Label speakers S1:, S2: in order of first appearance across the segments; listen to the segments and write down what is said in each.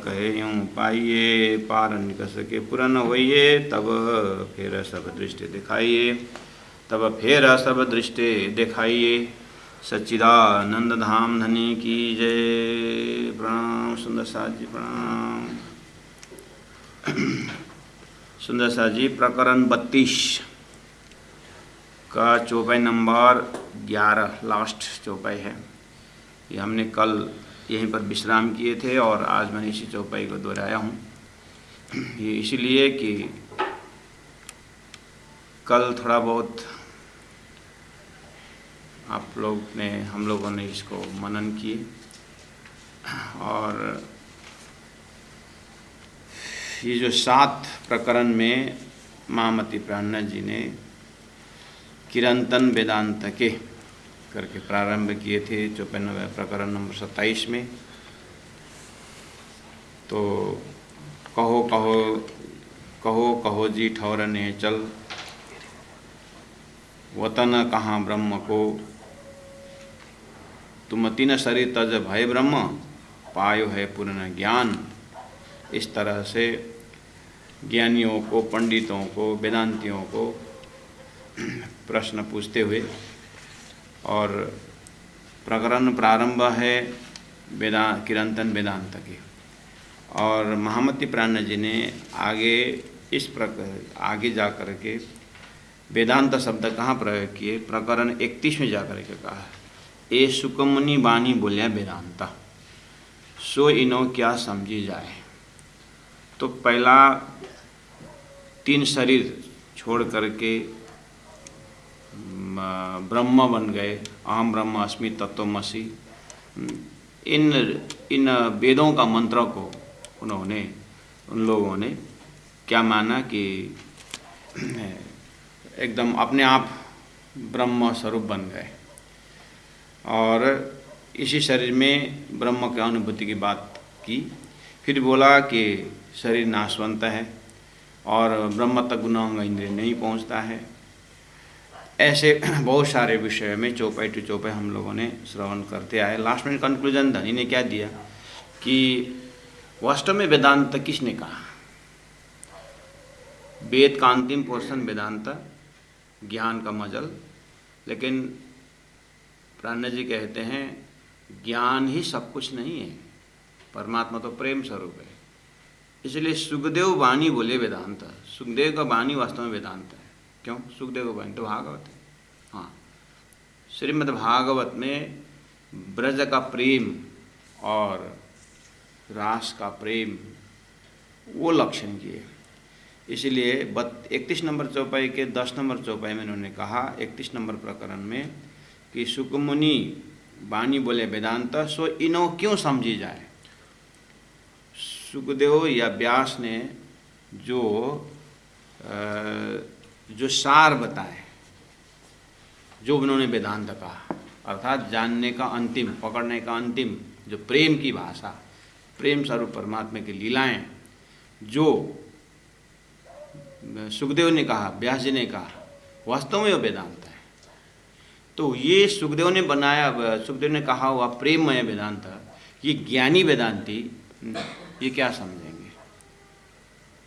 S1: कहे यूं पाइए, पार निकस के पुरन होइए, तब फेर सब दृष्टि दिखाइए, तब फेर सब दृष्टि दिखाइए। सच्चिदानंद धाम धनी की जय। प्रणाम सुंदर साथ जी, प्रणाम। सुंदर साथ जी प्रकरण 32 का चौपाई नंबर 11 लास्ट चौपाई है। ये हमने कल यहीं पर विश्राम किए थे और आज मैंने इसी चौपाई को दोहराया हूँ। ये इसीलिए कि कल थोड़ा बहुत हम लोगों ने इसको मनन किए और ये जो 7 प्रकरण में महामती प्राणनाथ जी ने किरंतन वेदांत के करके प्रारंभ किए थे 94 प्रकरण नंबर 27 में। तो कहो कहो कहो कहो जी ठौरने चल, वतन कहाँ ब्रह्म को, तुम तीन शरीर तज भय ब्रह्म, पायो है पूर्ण ज्ञान। इस तरह से ज्ञानियों को, पंडितों को, वेदांतियों को प्रश्न पूछते हुए और प्रकरण प्रारंभ है किरंतन वेदांत की। और महामती प्राणनाथ जी ने आगे जा कर के वेदांत शब्द कहाँ प्रयोग किए, प्रकरण 31 में जा कर के कहा, ए सुकमुनि बानी बोलिया वेदांता, सो इनो क्या समझी जाए। तो पहला 3 शरीर छोड़ करके ब्रह्म बन गए, अहम ब्रह्म अस्मि तत्वमसि। इन वेदों का मंत्रों को उन लोगों ने क्या माना कि एकदम अपने आप ब्रह्म स्वरूप बन गए और इसी शरीर में ब्रह्म की अनुभूति की बात की। फिर बोला कि शरीर नाशवंत है और ब्रह्म तक गुणांग इंद्रिय नहीं पहुंचता है। ऐसे बहुत सारे विषय में चौपाई टू चौपाई हम लोगों ने श्रवण करते आए। लास्ट में कंक्लूजन धनी ने क्या दिया कि वास्तव में वेदांत किसने कहा। वेद का अंतिम पोर्शन वेदांत, ज्ञान का मजल। लेकिन प्राणनाथ जी कहते हैं ज्ञान ही सब कुछ नहीं है, परमात्मा तो प्रेम स्वरूप है। इसलिए सुखदेव वाणी बोले वेदांत। सुखदेव का वाणी वास्तव में वेदांत है। क्यों? सुखदेव का वाणी तो भागवत है। हाँ, श्रीमद् भागवत में ब्रज का प्रेम और रास का प्रेम वो लक्षण किए। इसीलिए 31 नंबर चौपाई के 10 नंबर चौपाई में उन्होंने कहा 31 नंबर प्रकरण में कि सुकमुनि वाणी बोले वेदांत, सो इनो क्यों समझी जाए। सुखदेव या व्यास ने जो सार बताए, जो उन्होंने वेदांत कहा, अर्थात जानने का अंतिम, पकड़ने का अंतिम, जो प्रेम की भाषा, प्रेम स्वरूप परमात्मा की लीलाएं जो सुखदेव ने कहा, व्यास जी ने कहा, वास्तव में वो वेदांत है। तो ये सुखदेव ने बनाया, सुखदेव ने कहा हुआ प्रेममय वेदांत, ये ज्ञानी वेदांती ये क्या समझेंगे।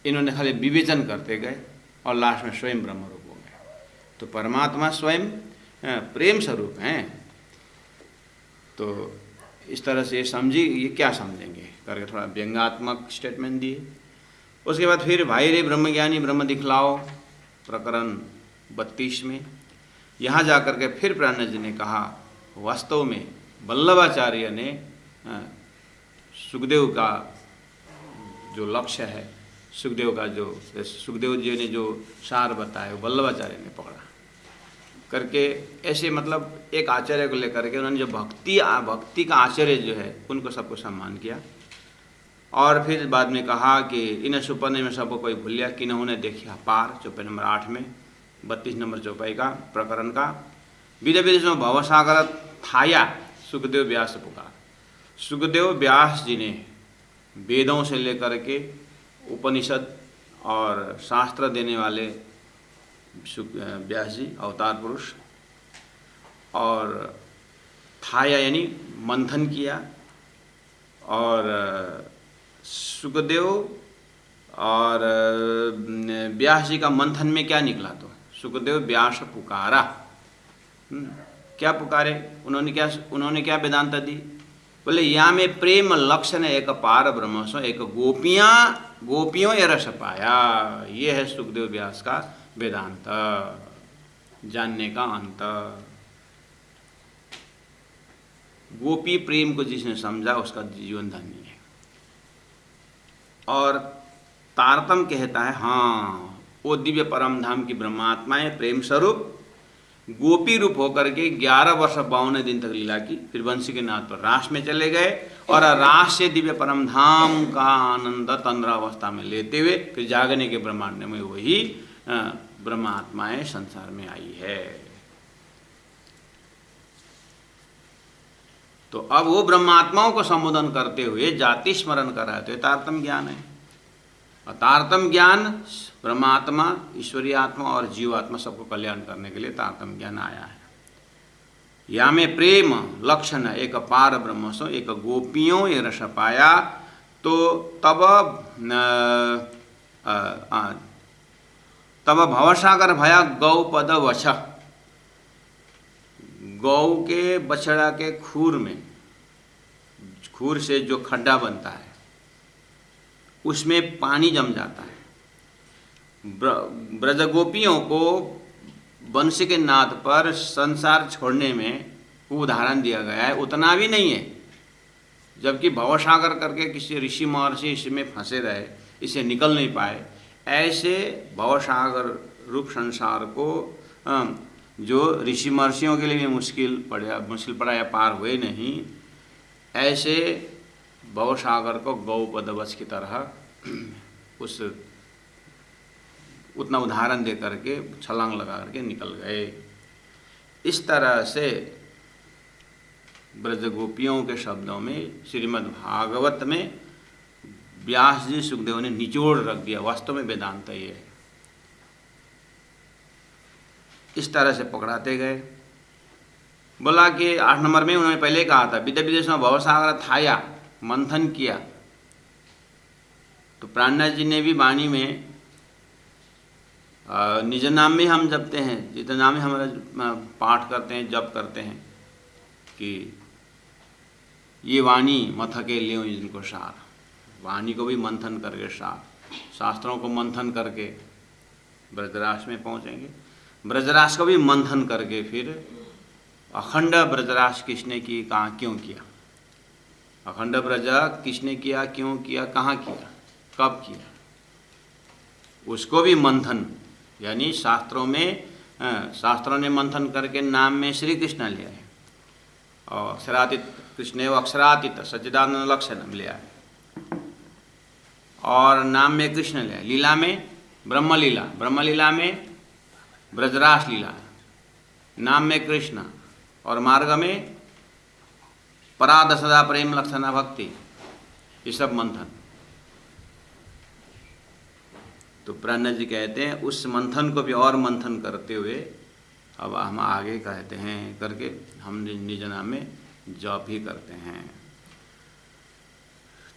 S1: इन्होंने खाली विवेचन करते गए और लास्ट में स्वयं ब्रह्म रूप हो गए। तो परमात्मा स्वयं प्रेम स्वरूप हैं। तो इस तरह से समझी, ये क्या समझेंगे करके थोड़ा व्यंग्यात्मक स्टेटमेंट दिए। उसके बाद फिर भाई रे ब्रह्मज्ञानी ब्रह्म दिखलाओ प्रकरण 32 में यहाँ जा कर के फिर प्राणनाथ जी ने कहा वास्तव में वल्लभाचार्य ने सुखदेव का जो लक्ष्य है, सुखदेव जी ने जो सार बताया वल्लभाचार्य ने पकड़ा करके। ऐसे मतलब एक आचार्य को लेकर के उन्होंने जो भक्ति का आचार्य जो है उनको सबको सम्मान किया। और फिर बाद में कहा कि इन सुपने में सबको कोई भूलिया कि उन्होंने देखा पार, चौपाई नंबर 8 में 32 नंबर चौपाई का प्रकरण का। विद विदेशों भवसागर थाया सुखदेव व्यास पुकार। सुखदेव व्यास जी ने वेदों से लेकर के उपनिषद और शास्त्र देने वाले व्यास जी अवतार पुरुष, और थाया यानी मंथन किया और सुखदेव और व्यास जी का मंथन में क्या निकला? तो सुखदेव व्यास पुकारा। क्या पुकारे? उन्होंने क्या वेदांत दी? बोले या में प्रेम लक्षण एक पार ब्रह्म सो एक गोपियों ये रस पाया। ये है सुखदेव व्यास का वेदांत, जानने का अंत। गोपी प्रेम को जिसने समझा उसका जीवन धन्य है। और तारतम कहता है हाँ वो दिव्य परम धाम की ब्रह्मात्मा है, प्रेम स्वरूप गोपी रूप होकर के 11 वर्ष 52 दिन तक लीला की। फिर बंसी के नाथ पर रास में चले गए और रास से दिव्य परम धाम का आनंद तंद्रावस्था में लेते हुए फिर जागने के ब्रह्मांड में वही ब्रह्मात्माएं संसार में आई है। तो अब वो ब्रह्मात्माओं को संबोधन करते हुए जाति स्मरण कर रहे थे, तारतम ज्ञान है। और तारतम ज्ञान ब्रह्मात्मा, ईश्वरीय आत्मा और जीवात्मा सबको कल्याण करने के लिए तारतम ज्ञान आया है। या में प्रेम लक्षण एक पार ब्रह्म सो एक गोपियों ये रस पाया। तो तब भवसागर भया गौ पद वश। गौ के बछड़ा के खूर से जो खड्डा बनता है उसमें पानी जम जाता है। ब्रजगोपियों को बंसी के नाद पर संसार छोड़ने में उदाहरण दिया गया है, उतना भी नहीं है। जबकि भवसागर करके किसी ऋषि महर्षि इसमें फंसे रहे, इसे निकल नहीं पाए। ऐसे भवसागर रूप संसार को जो ऋषि महर्षियों के लिए भी मुश्किल पड़ा या पार हुए नहीं, ऐसे भवसागर को गौपदवश की तरह उतना उदाहरण दे करके छलांग लगा करके निकल गए। इस तरह से ब्रजगोपियों के शब्दों में श्रीमद् भागवत में व्यास जी सुखदेव ने निचोड़ रख दिया। वास्तव में वेदांत ये है। इस तरह से पकड़ाते गए। बोला कि 8 नंबर में उन्होंने पहले कहा था विद्या विदेश में भवसागर थाया, मंथन किया। तो प्राणनाथ जी ने भी वाणी में निज नाम में हम जपते हैं, जितना नाम में हमारा पाठ करते हैं, जप करते हैं कि ये वाणी मथके ले जिनको सार। वाणी को भी मंथन करके सार, शास्त्रों को मंथन करके ब्रजरास में पहुँचेंगे। ब्रजरास को भी मंथन करके फिर अखंड ब्रजरास किसने की, कहाँ क्यों किया, अखंड ब्रज किसने किया, क्यों किया, कहाँ किया, कब किया, उसको भी मंथन। यानी शास्त्रों ने मंथन करके नाम में श्री कृष्ण लिया है और अक्षरातीत कृष्ण अक्षरातीत सच्चिदानंद लक्षण लिया है और नाम में कृष्ण लिया है। लीला में ब्रह्मलीला में ब्रजरास लीला, नाम में कृष्ण और मार्ग में पराध सदा प्रेम लक्षणा भक्ति, ये सब मंथन। तो प्राणनाथ जी कहते हैं उस मंथन को भी और मंथन करते हुए अब हम आगे कहते हैं करके हम निज नाम में जप ही करते हैं।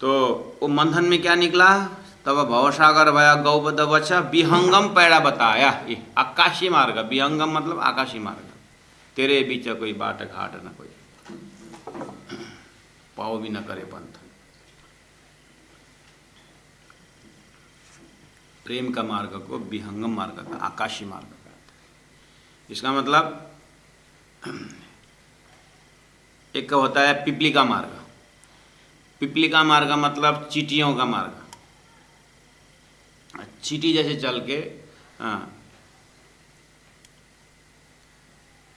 S1: तो वो मंथन में क्या निकला? तब भवसागर भया गौपद वचा विहंगम पैड़ा बताया। ये आकाशी मार्ग, विहंगम मतलब आकाशी मार्ग, तेरे बीच कोई बाट घाट न कोई, पाव भी न करे पंथ। प्रेम का मार्ग को विहंगम मार्ग का, आकाशी मार्ग का। इसका मतलब एक होता है पिपली का मार्ग। पिपली का मार्ग मतलब चींटियों का मार्ग। चींटी जैसे चल के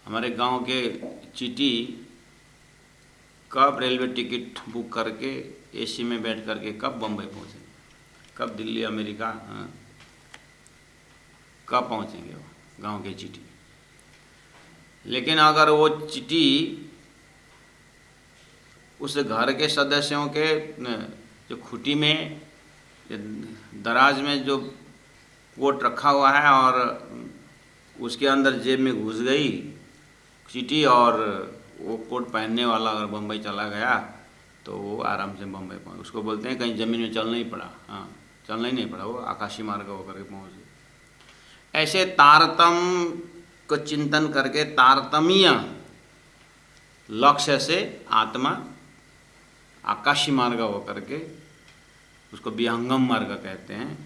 S1: हमारे गांव के चींटी कब रेलवे टिकट बुक करके एसी में बैठ करके कब बम्बई पहुंचेंगे, कब दिल्ली अमेरिका, कब पहुंचेंगे वो गांव के चींटी। लेकिन अगर वो चींटी उस घर के सदस्यों के जो खुटी में दराज में जो कोट रखा हुआ है और उसके अंदर जेब में घुस गई चींटी और वो कोट पहनने वाला अगर बम्बई चला गया तो वो आराम से बम्बई पहुँच, उसको बोलते हैं कहीं ज़मीन में चलना ही पड़ा, हाँ चलना ही नहीं पड़ा, वो आकाशीय मार्ग होकर के पहुँच गए। ऐसे तारतम्य को चिंतन करके तारतम्य लक्ष्य से आत्मा आकाशीय मार्ग होकर के, उसको विहंगम मार्ग कहते हैं,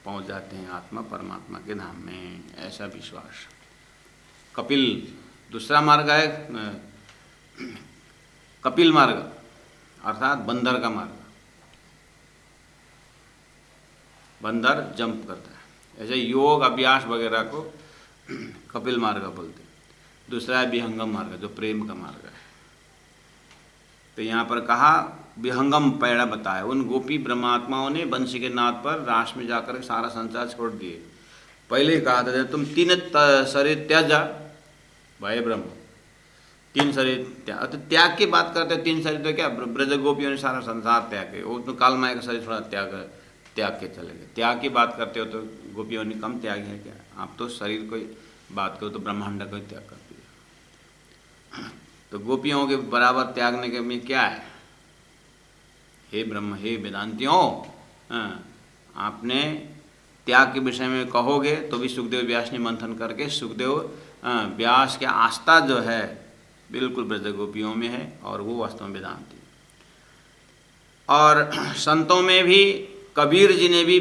S1: पहुँच जाते हैं आत्मा परमात्मा के धाम में, ऐसा विश्वास। कपिल दूसरा मार्ग है कपिल मार्ग, अर्थात बंदर का मार्ग, बंदर जंप करता है, ऐसे योग अभ्यास वगैरह को कपिल मार्ग बोलते हैं। दूसरा है विहंगम मार्ग, जो प्रेम का मार्ग है। तो यहाँ पर कहा विहंगम पैड़ा बताया, उन गोपी ब्रह्मात्माओं ने बंशी के नाद पर रास में जाकर सारा संसार छोड़ दिए। पहले कहा था तुम 3 शरीर त्यजा भाई ब्रह्म, 3 शरीर त्याग, तो त्याग की बात करते 3 शरीर तो क्या, ब्रज गोपियों ने सारा संसार त्याग के, वो तो कालमाया का शरीर थोड़ा त्याग के चले गए। त्याग की बात करते हो तो गोपियों ने कम त्याग है क्या, आप तो शरीर को बात करो तो ब्रह्मांड को त्याग कर दिया। तो गोपियों के बराबर त्यागने के में क्या है, हे ब्रह्म हे वेदांतियों, आपने त्याग के विषय में कहोगे तो भी सुखदेव व्यास ने मंथन करके, सुखदेव व्यास के आस्था जो है बिल्कुल ब्रज गोपियों में है, और वो वास्तव में वेदांति। और संतों में भी कबीर जी ने भी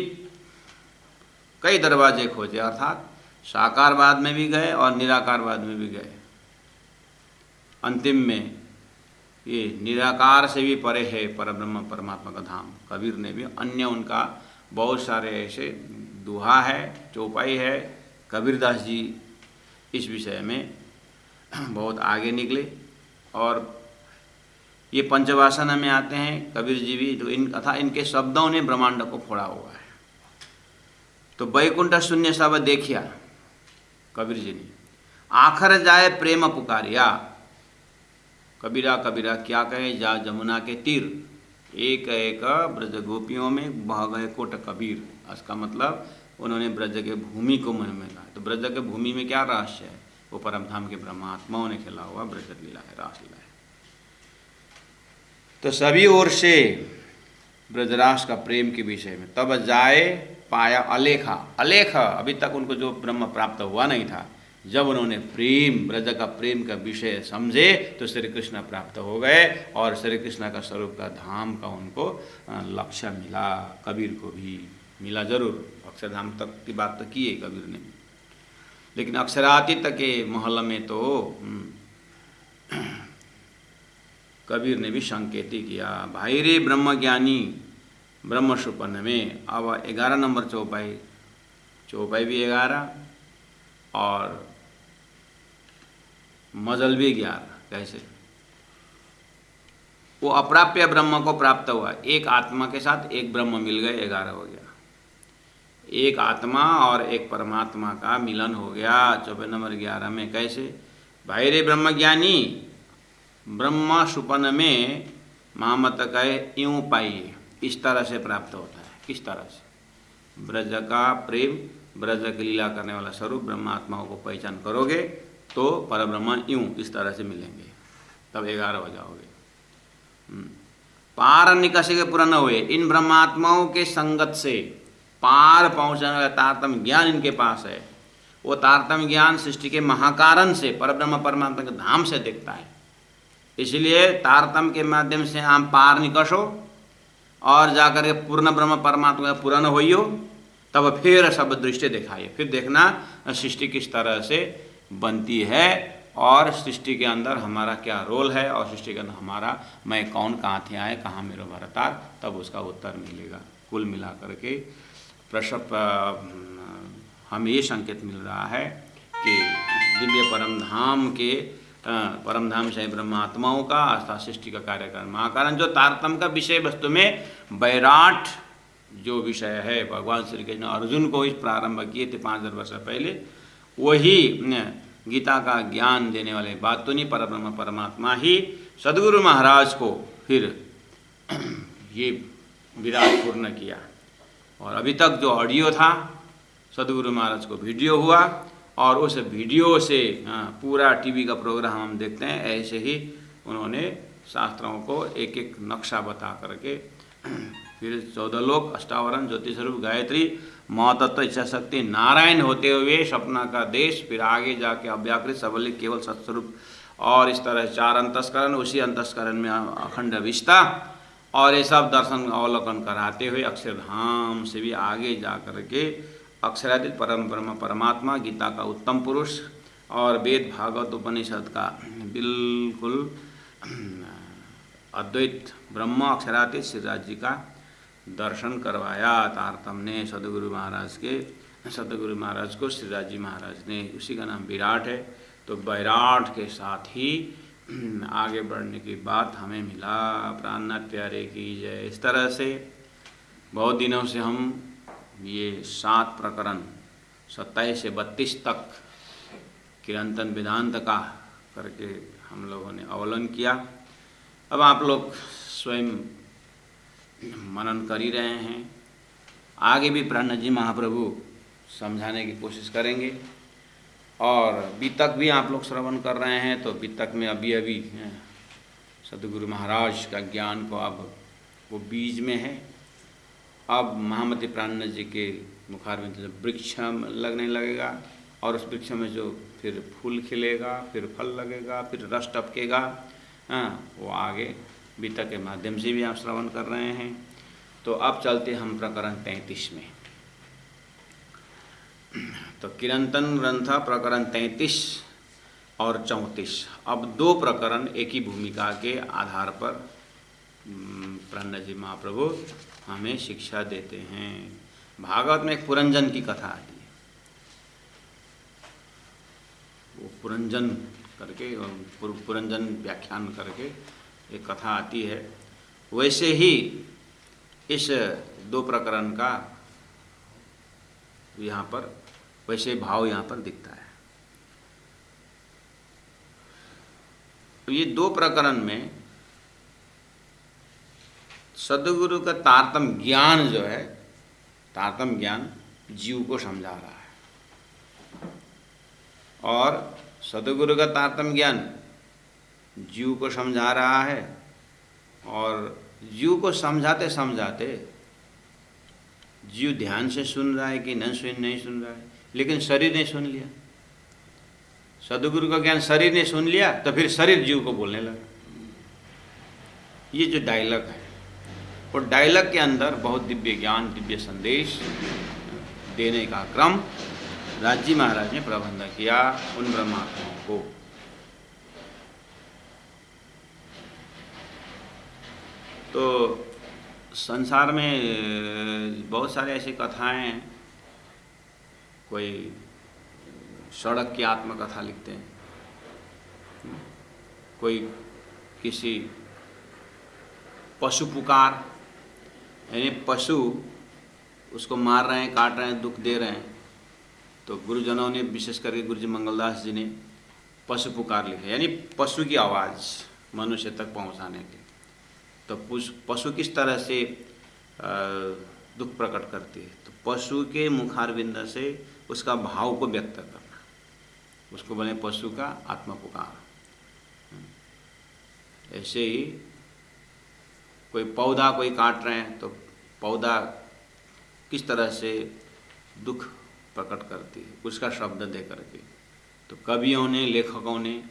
S1: कई दरवाजे खोजे, अर्थात साकारवाद में भी गए और निराकारवाद में भी गए। अंतिम में ये निराकार से भी परे है परब्रह्म परमात्मा का धाम। कबीर ने भी, अन्य उनका बहुत सारे ऐसे दोहा है, चौपाई है। कबीरदास जी इस विषय में बहुत आगे निकले, और ये पंचवासना में आते हैं कबीर जी भी, तो इनके शब्दों ने ब्रह्मांड को फोड़ा हुआ है। तो वैकुंठ शून्य सब देखिया कबीर जी ने, आखर जाए प्रेम पुकारिया, कबीरा कबीरा क्या कहे जा जमुना के तीर, एक एक ब्रज गोपियों में बह गए कोट कबीर। इसका मतलब उन्होंने ब्रज के भूमि को मन में कहा। तो ब्रज के भूमि में क्या रहस्य है, वो परमधाम के ब्रह्मात्माओं ने खेला हुआ ब्रज लीला है, रास लीला है। तो सभी ओर से ब्रजरास का प्रेम के विषय में तब जाए पाया अलेखा, अलेख अभी तक उनको जो ब्रह्म प्राप्त हुआ नहीं था, जब उन्होंने प्रेम ब्रज का प्रेम का विषय समझे तो श्री कृष्ण प्राप्त हो गए, और श्री कृष्ण का स्वरूप का धाम का उनको लक्ष्य मिला। कबीर को भी मिला जरूर, अक्षरधाम तक की बात तो की है कबीर ने, लेकिन अक्षरातीत के महल में तो कबीर ने भी संकेत किया। भाई रे ब्रह्मज्ञानी ब्रह्म सुपन्न में। अब 11 नंबर चौपाई, चौपाई भी 11 और मजल भी 11। कैसे, वो अप्राप्य ब्रह्म को प्राप्त हुआ, एक आत्मा के साथ एक ब्रह्म मिल गए, 11 हो गया। एक आत्मा और एक परमात्मा का मिलन हो गया 24 नंबर 11 में। कैसे, भाई रे ब्रह्मज्ञानी ब्रह्म सुपन में मामत कहे यूँ पाइए, इस तरह से प्राप्त होता है। किस तरह से, ब्रज का प्रेम, ब्रज की लीला करने वाला स्वरूप ब्रह्मात्माओं को पहचान करोगे तो परब्रह्म यूँ इस तरह से मिलेंगे, तब 11 हो जाओगे। पार निकसे के पूरा न हुए, इन ब्रह्मात्माओं के संगत से पार पहुँचने वाला तारतम्य ज्ञान इनके पास है। वो तारतम्य ज्ञान सृष्टि के महाकारण से परब्रह्म परमात्मा के धाम से दिखता है। इसलिए तारतम्य के माध्यम से आप पार निकसो और जाकर के पूर्ण ब्रह्म परमात्मा का पूर्ण होइयो, तब फिर सब दृष्टि दिखाइए, फिर देखना सृष्टि किस तरह से बनती है और सृष्टि के अंदर हमारा क्या रोल है, और सृष्टि के अंदर हमारा मैं कौन, कहाँ थे आए, कहाँ मेरा भरतार, तब उसका उत्तर मिलेगा। कुल मिला करके प्रसव हमें ये संकेत मिल रहा है कि दिव्य परमधाम के परमधाम से ब्रह्मात्माओं का अर्थात सृष्टि का कार्यक्रम महाकारण, जो तारतम्य का विषय वस्तु में वैराट जो विषय है, भगवान श्री कृष्ण अर्जुन को इस प्रारंभ किए थे 5000 वर्ष पहले, वही गीता का ज्ञान देने वाले बात तो नहीं, परब्रह्म परमात्मा ही सदगुरु महाराज को फिर ये विराट पूर्ण किया। और अभी तक जो ऑडियो था सदगुरु महाराज को वीडियो हुआ, और उस वीडियो से पूरा टीवी का प्रोग्राम हम देखते हैं, ऐसे ही उन्होंने शास्त्रों को एक एक नक्शा बता करके फिर 14 लोक, अष्टावरण, ज्योतिष रूप, गायत्री, महतत्व, इच्छा शक्ति, नारायण होते हुए सपना का देश, फिर आगे जाके अव्याकृत, सबलिक, केवल सत्स्वरूप, और इस तरह 4 अंतस्करण, उसी अंतस्करण में अखंड विष्टा, और ये सब दर्शन अवलोकन कराते हुए अक्षरधाम से भी आगे जा करके अक्षरातीत परम ब्रह्म परमात्मा, गीता का उत्तम पुरुष और वेद भागवत उपनिषद का बिल्कुल अद्वैत ब्रह्म अक्षरातीत श्रीराज जी का दर्शन करवाया तारतम ने सदगुरु महाराज के। सदगुरु महाराज को श्रीराज जी महाराज ने, उसी का नाम विराट है, तो विराट के साथ ही आगे बढ़ने की बात हमें मिला। प्राणनाथ प्यारे की जय। इस तरह से बहुत दिनों से हम ये 7 प्रकरण 27 से 32 तक किरंतन वेदांत का करके हम लोगों ने अवलोकन किया। अब आप लोग स्वयं मनन कर ही रहे हैं, आगे भी प्राणनाथ जी महाप्रभु समझाने की कोशिश करेंगे, और वितक भी आप लोग श्रवण कर रहे हैं, तो वितक में अभी अभी सदगुरु महाराज का ज्ञान को अब वो बीज में है। अब महामती प्राणनाथ जी के मुखारविंद से वृक्ष लगने लगेगा, और उस वृक्ष में जो फिर फूल खिलेगा, फिर फल लगेगा, फिर रस टपकेगा, वो आगे वितक के माध्यम से भी आप श्रवण कर रहे हैं। तो अब चलते हम प्रकरण 33 में। तो किरंतन ग्रंथ प्रकरण 33 और 34, अब 2 प्रकरण एक ही भूमिका के आधार पर प्राणनाथ जी महाप्रभु हमें शिक्षा देते हैं। भागवत में एक पुरंजन की कथा आती है, वो पुरंजन करके पुरंजन व्याख्यान करके एक कथा आती है। वैसे ही इस 2 प्रकरण का यहाँ पर वैसे भाव यहाँ पर दिखता है। तो ये 2 प्रकरण में सद्गुरु का तारतम ज्ञान जो है, तारतम ज्ञान जीव को समझा रहा है, और सद्गुरु का तारतम ज्ञान जीव को समझा रहा है, और जीव को समझाते समझाते जीव ध्यान से सुन रहा है कि नहीं सुन रहा है, लेकिन शरीर ने सुन लिया। सद्गुरु का ज्ञान शरीर ने सुन लिया, तो फिर शरीर जीव को बोलने लगा। ये जो डायलॉग है, और डायलॉग के अंदर बहुत दिव्य ज्ञान, दिव्य संदेश देने का क्रम राज जी महाराज ने प्रबंध किया उन ब्रह्मात्माओं को। तो संसार में बहुत सारे ऐसी कथाएं हैं। कोई सड़क की आत्मकथा लिखते हैं, कोई किसी पशु पुकार, यानी पशु उसको मार रहे हैं, काट रहे हैं, दुख दे रहे हैं, तो गुरुजनों ने, विशेष करके गुरुजी मंगलदास जी ने पशु पुकार लिखा, यानी पशु की आवाज़ मनुष्य तक पहुंचाने के। तो पशु किस तरह से दुख प्रकट करती है, तो पशु के मुखारविंद से उसका भाव को व्यक्त करना, उसको बोले पशु का आत्म पुकार। ऐसे ही कोई पौधा कोई काट रहे हैं, तो पौधा किस तरह से दुख प्रकट करती है, उसका शब्द दे करके। तो कवियों ने, लेखकों ने,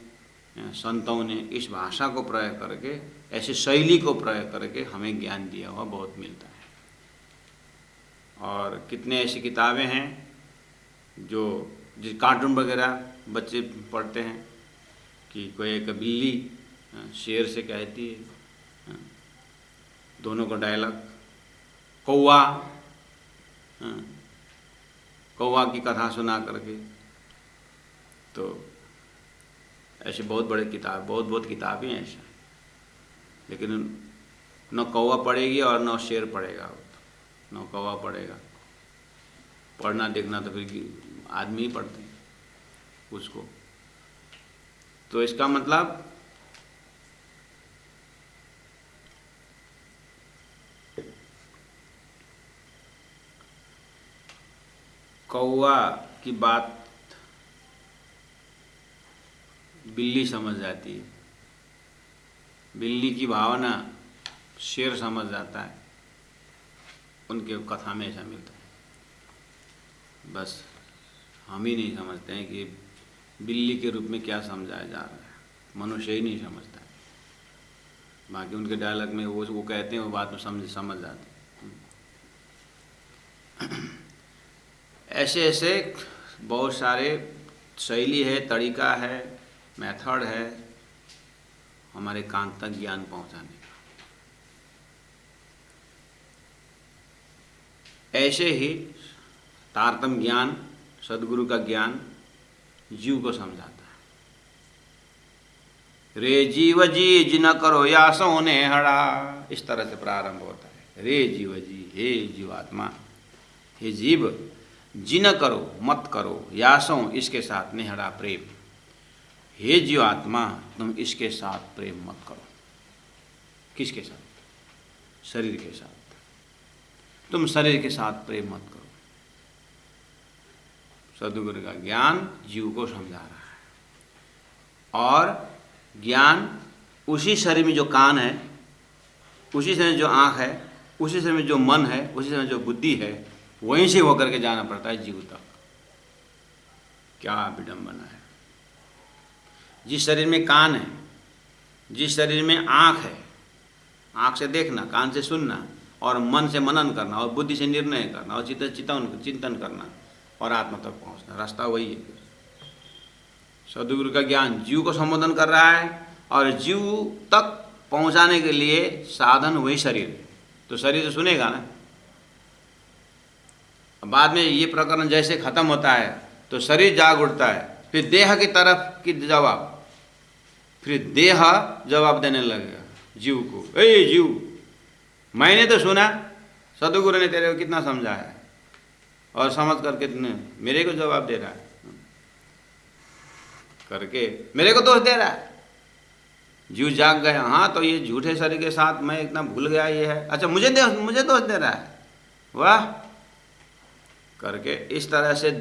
S1: संतों ने इस भाषा को प्रयोग करके, ऐसी शैली को प्रयोग करके हमें ज्ञान दिया हुआ बहुत मिलता है। और कितने ऐसी किताबें हैं जो कार्टून वगैरह बच्चे पढ़ते हैं कि कोई एक बिल्ली शेर से कहती है, दोनों का डायलॉग, कौवा की कथा सुना करके। तो ऐसे बहुत बड़े किताब, बहुत किताबें हैं ऐसे, लेकिन न कौवा पढ़ेगी और न शेर पढ़ेगा, न कौवा पढ़ेगा। पढ़ना देखना तो फिर आदमी ही पढ़ते हैं उसको। तो इसका मतलब कौवा की बात बिल्ली समझ जाती है, बिल्ली की भावना शेर समझ जाता है, उनके कथा में ऐसा मिलता है। बस हम ही नहीं समझते हैं कि बिल्ली के रूप में क्या समझाया जा रहा है, मनुष्य ही नहीं समझता है। बाकी उनके डायलॉग में वो कहते हैं, वो बात में समझ जाते हैं। ऐसे ऐसे बहुत सारे शैली है, तरीका है, मेथड है हमारे कान तक ज्ञान पहुंचाने का। ऐसे ही तारतम्य ज्ञान, सद्गुरु का ज्ञान जीव को समझाता है। रे जीव जी जिन करो या सोने हड़ा, इस तरह से प्रारंभ होता है। रे जीव जी, हे जीवात्मा, हे जीव, जिन करो मत करो, यासों इसके साथ नेहड़ा प्रेम। हे जीवात्मा, तुम इसके साथ प्रेम मत करो। किसके साथ? शरीर के साथ। तुम शरीर के साथ प्रेम मत करो। सद्गुरु का ज्ञान जीव को समझा रहा है। और ज्ञान उसी शरीर में जो कान है, उसी शरीर में जो आँख है, उसी शरीर में जो मन है, उसी शरीर में जो बुद्धि है, वहीं से होकर के जाना पड़ता है जीव तक। क्या विडंबना है। जिस शरीर में कान है, जिस शरीर में आँख है, आँख से देखना, कान से सुनना, और मन से मनन करना, और बुद्धि से निर्णय करना, और चिंतन करना, और आत्मा तक पहुँचना, रास्ता वही है। सद्गुरु का ज्ञान जीव को संबोधन कर रहा है, और जीव तक पहुँचाने के लिए साधन वही शरीर है। तो शरीर तो सुनेगा ना। बाद में ये प्रकरण जैसे खत्म होता है तो शरीर जाग उठता है, फिर देह की तरफ की जवाब, फिर देह जवाब देने लगेगा जीव को। ए जीव, मैंने तो सुना, सद्गुरु ने तेरे को कितना समझाया, और समझ करके तुमने मेरे को जवाब दे रहा है, करके मेरे को दोष दे रहा है। जीव जाग गया, हाँ तो ये झूठे शरीर के साथ मैं इतना भूल गया, ये है, अच्छा मुझे दोष दे रहा है, वाह, करके इस तरह से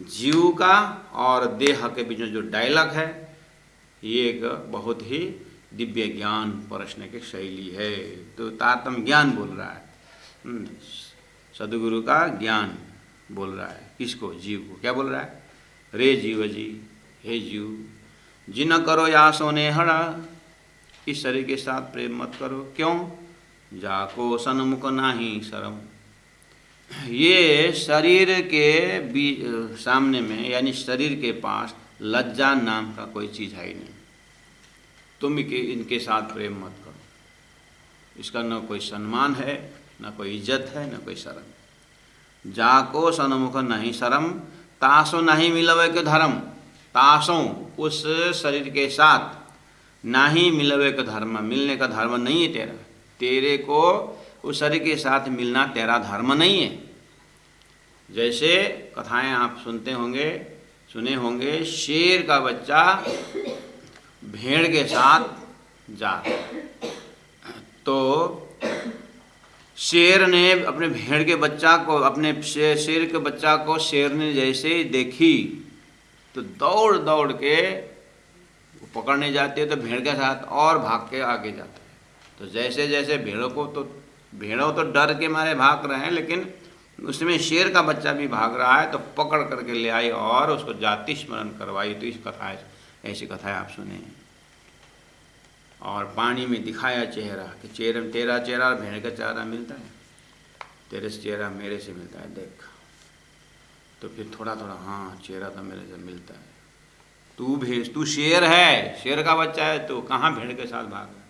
S1: जीव का और देह के बीच में जो डायलॉग है, ये एक बहुत ही दिव्य ज्ञान परसने की शैली है। तो तारतम्य ज्ञान बोल रहा है, सद्गुरु का ज्ञान बोल रहा है। किसको? जीव को। क्या बोल रहा है? रे जीव जी, हे जीव, जिन करो या सोने हड़ा, इस शरीर के साथ प्रेम मत करो। क्यों? जाको सन्मुख नाही शरम। ये शरीर के सामने में, यानी शरीर के पास लज्जा नाम का कोई चीज़ है ही नहीं। तुम इनके साथ प्रेम मत करो। इसका न कोई सम्मान है, न कोई इज्जत है, न कोई शर्म। जाको सन्मुख नहीं शरम, तासो नहीं मिलवे के धर्म। तासों, उस शरीर के साथ, नहीं मिलवे का धर्म, मिलने का धर्म नहीं है तेरा। तेरे को उस शरीर के साथ मिलना तेरा धर्म नहीं है। जैसे कथाएं आप सुने होंगे, शेर का बच्चा भेड़ के साथ जाता, तो शेर ने अपने भेड़ के बच्चा को, अपने शेर के बच्चा को शेर ने जैसे ही देखी तो दौड़ दौड़ के पकड़ने जाते हैं, तो भेड़ के साथ और भाग के आगे जाता है। तो जैसे जैसे भेड़ों तो डर के मारे भाग रहे हैं, लेकिन उसमें शेर का बच्चा भी भाग रहा है, तो पकड़ करके ले आई और उसको जाति स्मरण करवाई। तो इस कथा, ऐसी कथाएं आप सुने। और पानी में दिखाया चेहरा कि तेरा चेहरा भेड़ का चेहरा मिलता है, तेरे से चेहरा मेरे से मिलता है, देख। तो फिर थोड़ा थोड़ा, हाँ चेहरा तो मेरे से मिलता है। तू शेर है, शेर का बच्चा है, तो कहाँ भेड़ के साथ भाग रहा है?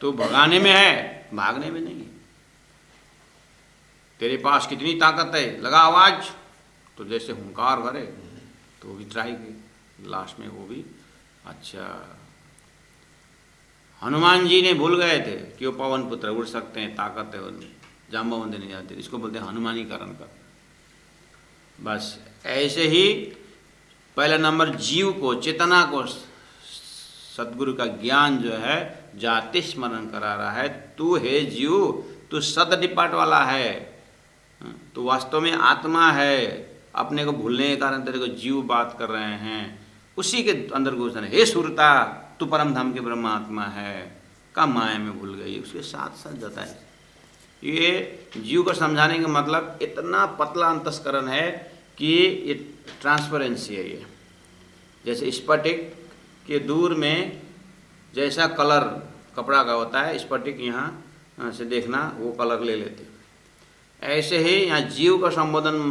S1: तो भगाने में है, भागने में नहीं है। तेरे पास कितनी ताकत है, लगा आवाज। तो जैसे हुंकार भरे तो वो भी ट्राई की, लास्ट में वो भी। अच्छा, हनुमान जी ने भूल गए थे कि वो पवन पुत्र उड़ सकते हैं, ताकत है, जाम्बवंत नहीं जाते, इसको बोलते हैं हनुमानीकरण कर। बस ऐसे ही पहला नंबर जीव को, चेतना को सद्गुरु का ज्ञान जो है जाति स्मरण करा रहा है। तू है जीव, तू सत डिपाट वाला है, तू वास्तव में आत्मा है। अपने को भूलने के कारण तेरे को जीव बात कर रहे हैं, उसी के अंदर घुसना। हे सुरता, तू परम धाम के ब्रह्मात्मा है का माया में भूल गई, उसके साथ साथ जाता है। ये जीव को समझाने का मतलब इतना पतला अंतस्करण है कि ये ट्रांसपेरेंसी है। ये जैसे स्फटिक के दूर में जैसा कलर कपड़ा का होता है, स्फटिक यहाँ से देखना वो कलर ले लेते, ऐसे ही यहाँ जीव का संबोधन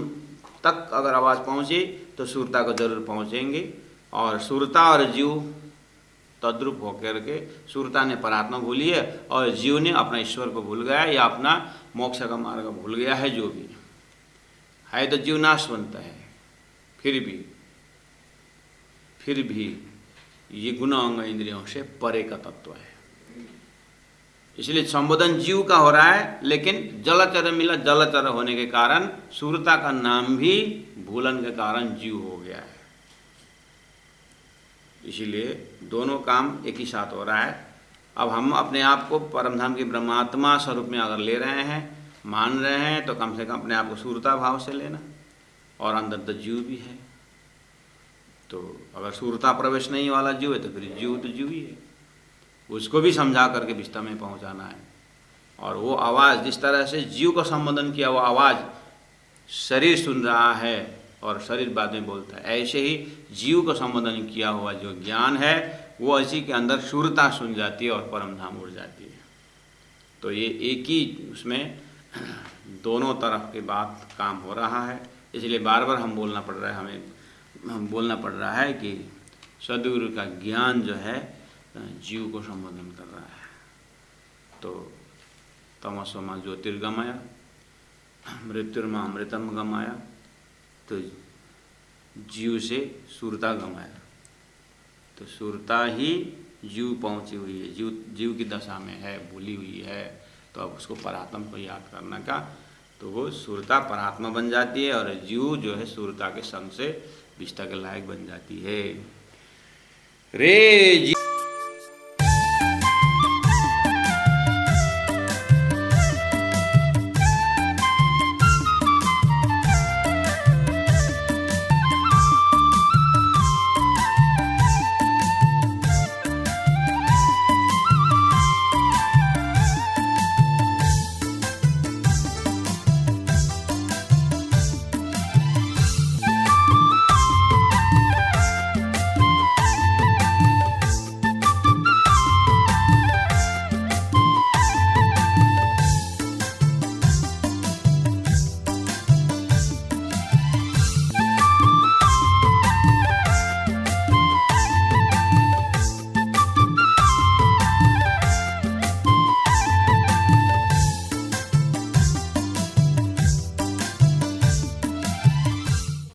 S1: तक अगर आवाज़ पहुँची तो सुरता को जरूर पहुँचेंगे। और सुरता और जीव तद्रुप होकर के सुरता ने परात्मा भूली है और जीव ने अपना ईश्वर को भूल गया या अपना मोक्ष का मार्ग भूल गया है। जो भी है तो जीव नाश बनता है, फिर भी ये गुण अंग इंद्रियों से परे का तत्व है। इसलिए संबोधन जीव का हो रहा है, लेकिन जलचर मिला, जलचर होने के कारण सुरता का नाम भी भूलन के कारण जीव हो गया है। इसीलिए दोनों काम एक ही साथ हो रहा है। अब हम अपने आप को परमधाम की ब्रह्मात्मा स्वरूप में अगर ले रहे हैं, मान रहे हैं, तो कम से कम अपने आप को सूरता भाव से लेना, और अंदर तो जीव भी है। तो अगर सूरता प्रवेश नहीं वाला जीव है तो फिर जीव तो जीव ही है, उसको भी समझा करके विस्ता में पहुंचाना है। और वो आवाज़ जिस तरह से जीव को संबोधन किया, वो आवाज़ शरीर सुन रहा है और शरीर बाद में बोलता है, ऐसे ही जीव को संबोधन किया हुआ जो ज्ञान है वो इसी के अंदर शूरता सुन जाती है और परम धाम उड़ जाती है। तो ये एक ही उसमें दोनों तरफ की बात काम हो रहा है। इसलिए बार बार हम बोलना पड़ रहा है, हमें बोलना पड़ रहा है कि सदगुरु का ज्ञान जो है जीव को संबोधन कर रहा है। तो तमसोमा ज्योतिर्गमय मृत्युर्मा अमृतम गमाया, तो जीव से सुरता गमाया। तो सुरता ही जीव पहुँची हुई है, जीव की दशा में है, भूली हुई है। तो अब उसको परात्मा को याद करने का, तो वो सुरता परात्मा बन जाती है और जीव जो है सुरता के संग से विष्टा के लायक बन जाती है। रे जीव